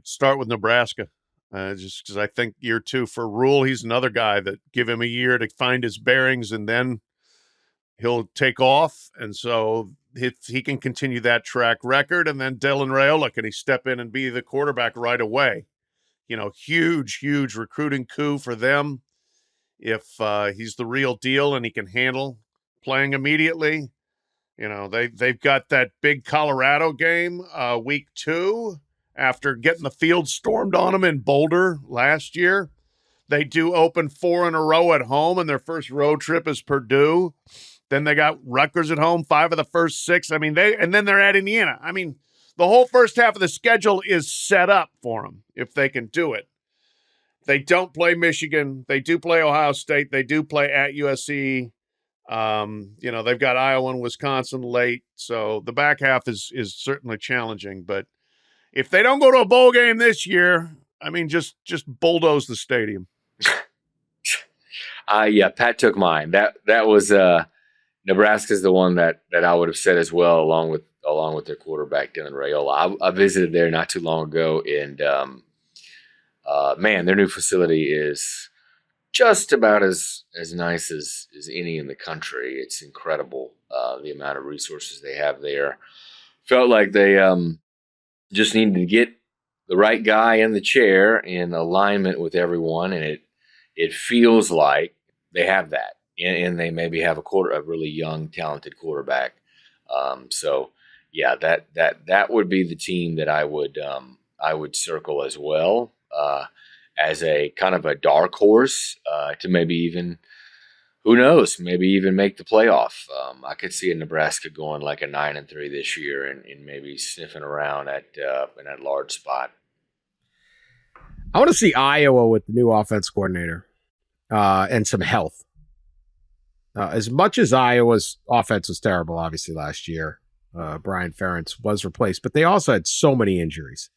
Start with Nebraska, just because I think year 2 for Rule, he's another guy that give him a year to find his bearings and then he'll take off. And so if he can continue that track record, and then Dylan Raiola, can he step in and be the quarterback right away? Huge recruiting coup for them. If he's the real deal and he can handle playing immediately, they've got that big Colorado game week 2. After getting the field stormed on them in Boulder last year. They do open 4 in a row at home, and their first road trip is Purdue. Then they got Rutgers at home, 5 of the first 6. And then they're at Indiana. The whole first half of the schedule is set up for them if they can do it. They don't play Michigan. They do play Ohio State. They do play at USC. They've got Iowa and Wisconsin late. So the back half is certainly challenging, but if they don't go to a bowl game this year, just bulldoze the stadium. Yeah, Pat took mine. That was Nebraska's the one that I would have said as well, along with their quarterback Dylan Raiola. I visited there not too long ago, and man, their new facility is just about as nice as any in the country. It's incredible the amount of resources they have there. Felt like they just needed to get the right guy in the chair in alignment with everyone, and it feels like they have that, and they maybe have a really young, talented quarterback. So yeah, that would be the team that I would circle as well as a kind of a dark horse to maybe even, who knows, maybe even make the playoff. I could see a Nebraska going like a 9-3 this year and maybe sniffing around in that large spot. I want to see Iowa with the new offense coordinator and some health. As much as Iowa's offense was terrible, obviously, last year, Brian Ferentz was replaced, but they also had so many injuries.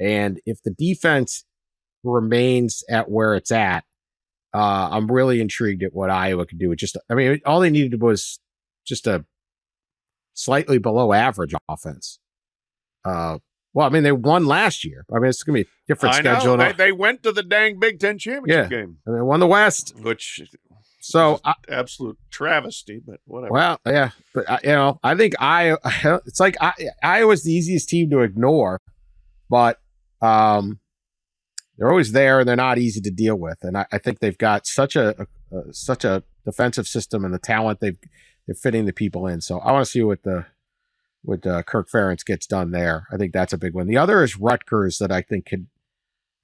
And if the defense remains at where it's at, I'm really intrigued at what Iowa could do. All they needed was just a slightly below average offense. They won last year. It's going to be a different schedule. They went to the dang Big Ten championship game. And they won the West. Which absolute travesty, but whatever. Well, yeah. But, I think it's like Iowa's the easiest team to ignore, but they're always there and they're not easy to deal with. And I think they've got such a defensive system and the talent they're fitting the people in. So I want to see what Kirk Ferentz gets done there. I think that's a big one. The other is Rutgers that I think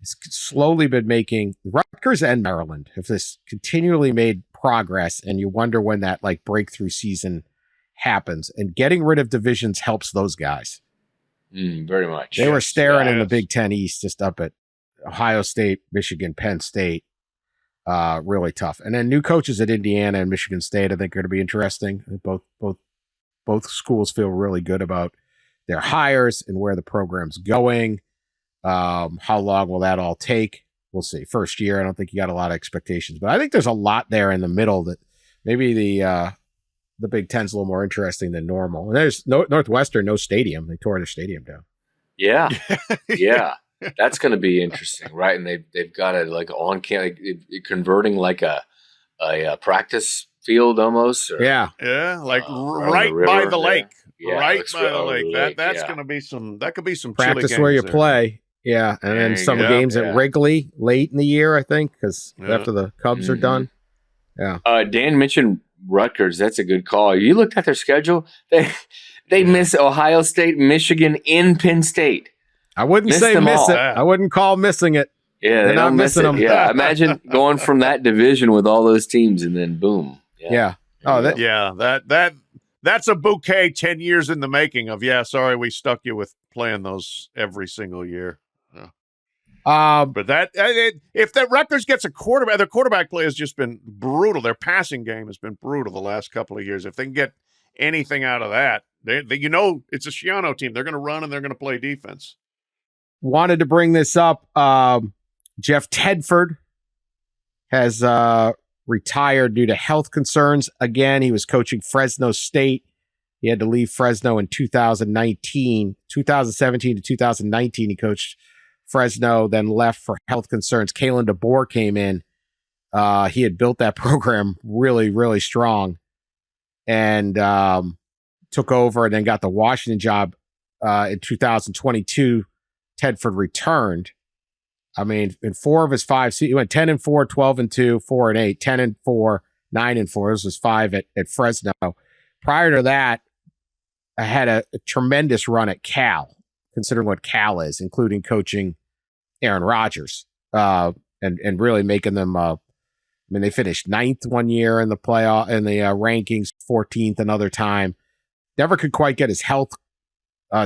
has slowly been making. Rutgers and Maryland have this continually made progress, and you wonder when that breakthrough season happens. And getting rid of divisions helps those guys. Very much. They were staring in the Big Ten East, just up at Ohio State, Michigan, Penn State. Really tough. And then new coaches at Indiana and Michigan State, I think, are going to be interesting. Both schools feel really good about their hires and where the program's going. How long will that all take? We'll see. First year, I don't think you got a lot of expectations, but I think there's a lot there in the middle that maybe the Big Ten's a little more interesting than normal. And there's Northwestern, no stadium. They tore their stadium down. Yeah. Yeah. That's going to be interesting, right? And they've got it converting like a practice field almost. Yeah, right by the lake. Yeah, right by the lake. That's going to be some. That could be some practice chilly where you games play. Yeah, and then some games at Wrigley late in the year, I think, because after the Cubs are done. Yeah. Dan mentioned Rutgers. That's a good call. You looked at their schedule. They miss Ohio State, Michigan, in Penn State. I wouldn't say miss it. I wouldn't call missing it. Yeah, they're not missing them. Yeah, imagine going from that division with all those teams, and then boom. Yeah. Oh, that's a bouquet 10 years in the making of. Yeah, sorry, we stuck you with playing those every single year. But if that Rutgers gets a quarterback, their quarterback play has just been brutal. Their passing game has been brutal the last couple of years. If they can get anything out of that, it's a Schiano team. They're going to run and they're going to play defense. Wanted to bring this up. Jeff Tedford has retired due to health concerns. Again, he was coaching Fresno State. He had to leave Fresno in 2017 to 2019. He coached Fresno, then left for health concerns. Kalen DeBoer came in. He had built that program really, really strong and took over and then got the Washington job in 2022. Tedford returned. In 4 of his 5 seasons, he went 10-4, 12-2, 4-8, 10-4, 9-4. This was 5 at Fresno. Prior to that, I had a tremendous run at Cal, considering what Cal is, including coaching Aaron Rodgers and really making them. They finished 9th one year in the playoff in the rankings, 14th another time. Never could quite get his health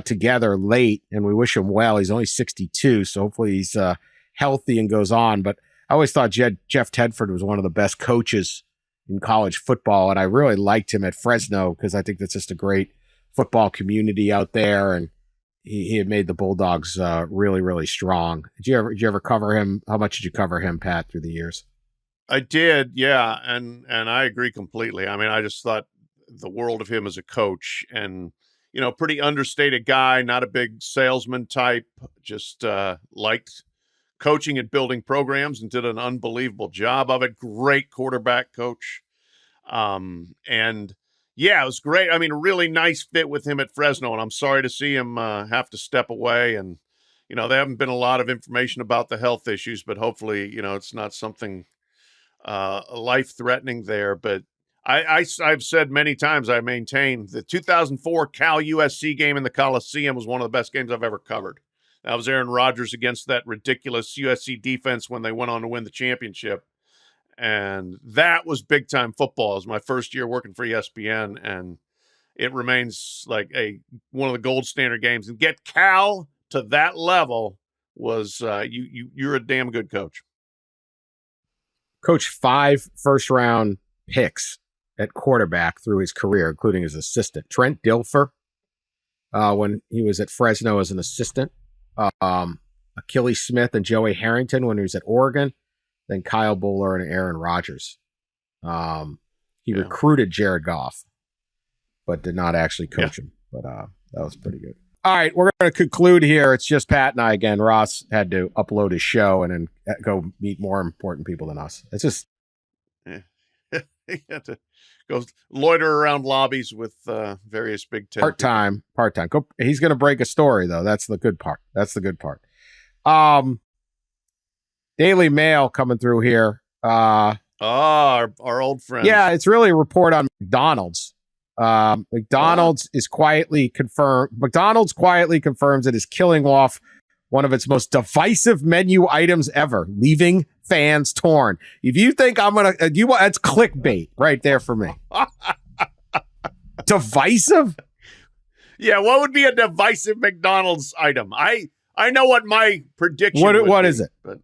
together late, and we wish him well. He's only 62, so hopefully he's healthy and goes on. But I always thought Jeff Tedford was one of the best coaches in college football, and I really liked him at Fresno because I think that's just a great football community out there, and he had made the Bulldogs really, really strong. Did you ever cover him? How much did you cover him, Pat, through the years? I did, yeah, and I agree completely. I just thought the world of him as a coach, and pretty understated guy, not a big salesman type, just liked coaching and building programs and did an unbelievable job of it. Great quarterback coach. And yeah, it was great. A really nice fit with him at Fresno, and I'm sorry to see him have to step away. And, there haven't been a lot of information about the health issues, but hopefully, it's not something life-threatening there. But I've said many times, I maintain the 2004 Cal USC game in the Coliseum was one of the best games I've ever covered. That was Aaron Rodgers against that ridiculous USC defense when they went on to win the championship. And that was big time football. It was my first year working for ESPN, and it remains like one of the gold standard games. And get Cal to that level was you're a damn good coach. Coached 5 first-round picks at quarterback through his career, including his assistant. Trent Dilfer, when he was at Fresno as an assistant. Achilles Smith and Joey Harrington when he was at Oregon. Then Kyle Bowler and Aaron Rodgers. He recruited Jared Goff, but did not actually coach him. But that was pretty good. All right, we're going to conclude here. It's just Pat and I again. Ross had to upload his show and then go meet more important people than us. It's just... He had to go loiter around lobbies with various Big Ten. Part-time. He's going to break a story, though. That's the good part. Daily Mail coming through here. Our old friend. Yeah, it's really a report on McDonald's. McDonald's quietly confirms it is killing off one of its most divisive menu items ever, leaving fans torn. If you think I'm gonna, that's clickbait right there for me. Divisive? Yeah, what would be a divisive McDonald's item? I know what my prediction. What is it? But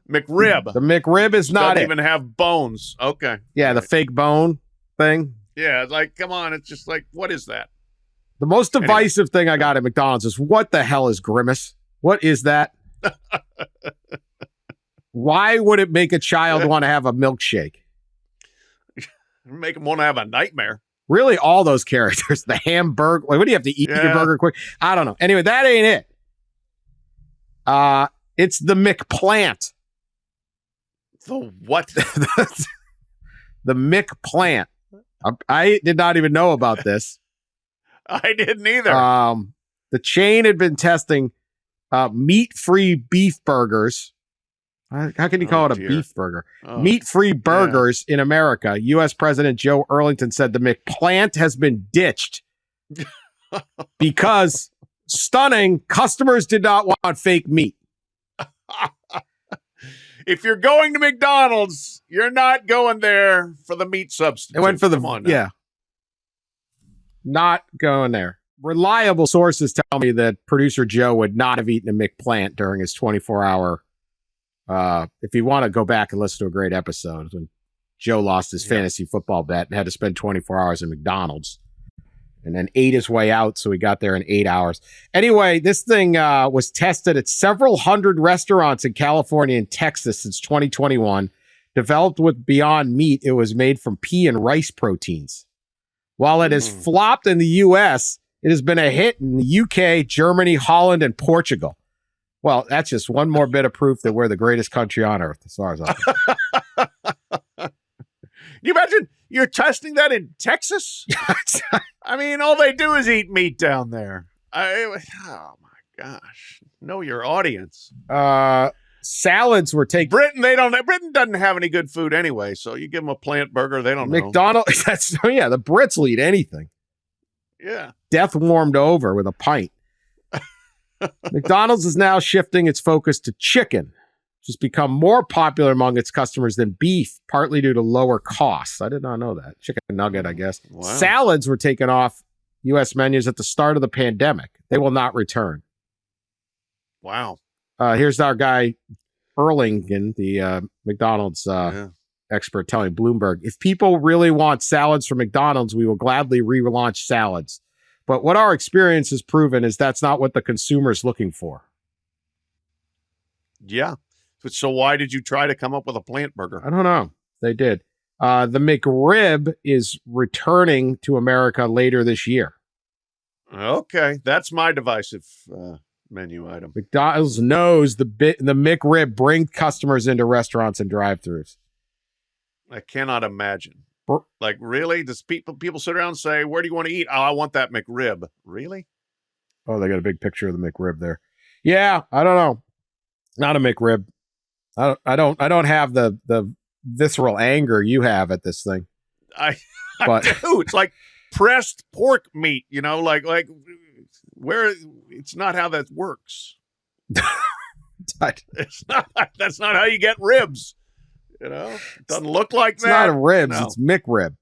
McRib. The McRib is not doesn't even have bones. Okay. Yeah, the fake bone thing. Yeah, like, come on. It's just like, what is that? The most divisive thing I got at McDonald's is, what the hell is Grimace? What is that? Why would it make a child want to have a milkshake? Make them want to have a nightmare. Really, all those characters. The hamburger. Like, what do you have to eat your burger quick? I don't know. Anyway, that ain't it. It's the McPlant. The what? The McPlant. I did not even know about this. I didn't either. The chain had been testing meat-free beef burgers. How can you call it a beef burger? Meat-free burgers in America. U.S. President Joe Erlington said the McPlant has been ditched because, stunning, customers did not want fake meat. If you're going to McDonald's, you're not going there for the meat substitute. It went for not going there. Reliable sources tell me that producer Joe would not have eaten a McPlant during his 24-hour. If you want to go back and listen to a great episode, when Joe lost his fantasy football bet and had to spend 24 hours in McDonald's and then ate his way out, so he got there in 8 hours. Anyway, this thing was tested at several hundred restaurants in California and Texas since 2021. Developed with Beyond Meat, it was made from pea and rice proteins. While it has flopped in the U.S., it has been a hit in the U.K., Germany, Holland, and Portugal. Well, that's just one more bit of proof that we're the greatest country on earth, as far as I'm concerned. You imagine you're testing that in Texas? I mean, all they do is eat meat down there. Oh my gosh. Know your audience. Salads were taken. Britain doesn't have any good food anyway, so you give them a plant burger, they don't know. McDonald's, the Brits will eat anything. Yeah. Death warmed over with a pint. McDonald's is now shifting its focus to chicken, which has become more popular among its customers than beef, partly due to lower costs. I did not know that. Chicken nugget, I guess. Wow. Salads were taken off U.S. menus at the start of the pandemic. They will not return. Wow. Here's our guy, Erlingen, the McDonald's expert, telling Bloomberg, if people really want salads from McDonald's, we will gladly relaunch salads. But what our experience has proven is that's not what the consumer is looking for. Yeah. So why did you try to come up with a plant burger? I don't know. They did. The McRib is returning to America later this year. Okay. That's my divisive menu item. McDonald's knows the McRib brings customers into restaurants and drive-thrus. I cannot imagine. Like, really? Does people sit around and say, where do you want to eat? Oh, I want that McRib. Really? Oh, they got a big picture of the McRib there. Yeah, I don't know. Not a McRib. I don't have the visceral anger you have at this thing. I do. It's like pressed pork meat, like where it's not how that works. It's not. That's not how you get ribs. It doesn't look like that. It's not a ribs. No. It's McRib.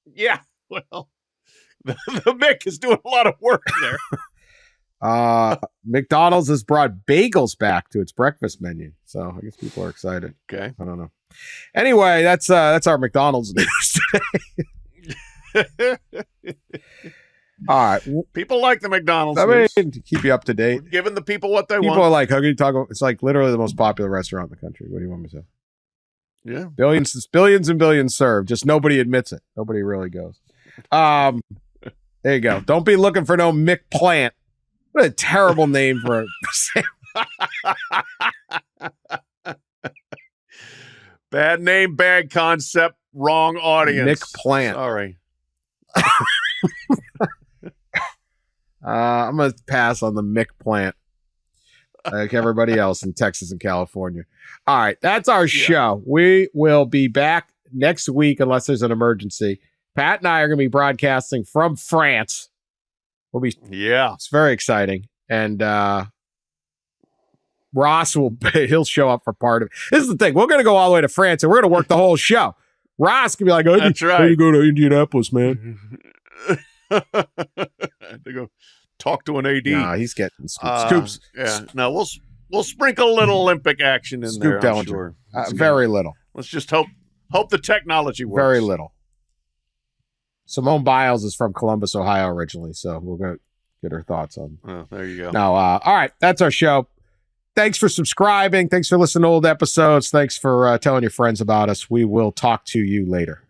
Yeah. Well, the Mick is doing a lot of work there. McDonald's has brought bagels back to its breakfast menu, so I guess people are excited. Okay. I don't know. Anyway, that's our McDonald's news today. All right. People like the McDonald's I mean, news. to keep you up to date. We're giving the people what they People want. are like, how can you talk about? It's like literally the most popular restaurant in the country. What do you want me to say? Yeah. Billions and billions served. Just nobody admits it. Nobody really goes. There you go. Don't be looking for no McPlant. What a terrible name for a Bad name, bad concept, wrong audience. McPlant. Sorry. I'm going to pass on the McPlant like everybody else in Texas and California. All right. That's our show. We will be back next week unless there's an emergency. Pat and I are going to be broadcasting from France. It's very exciting. And Ross he'll show up for part of it. This is the thing. We're going to go all the way to France and we're going to work the whole show. Ross can be like, that's right. I need to go to Indianapolis, man. I have to go talk to an AD. Nah, he's getting scoops. Yeah. No, we'll sprinkle a little Olympic action in there. Dellenger. I'm sure. Very little. Let's just hope the technology works. Very little. Simone Biles is from Columbus, Ohio originally, so we'll go get her thoughts on. Oh, there you go. No, all right. That's our show. Thanks for subscribing. Thanks for listening to old episodes. Thanks for telling your friends about us. We will talk to you later.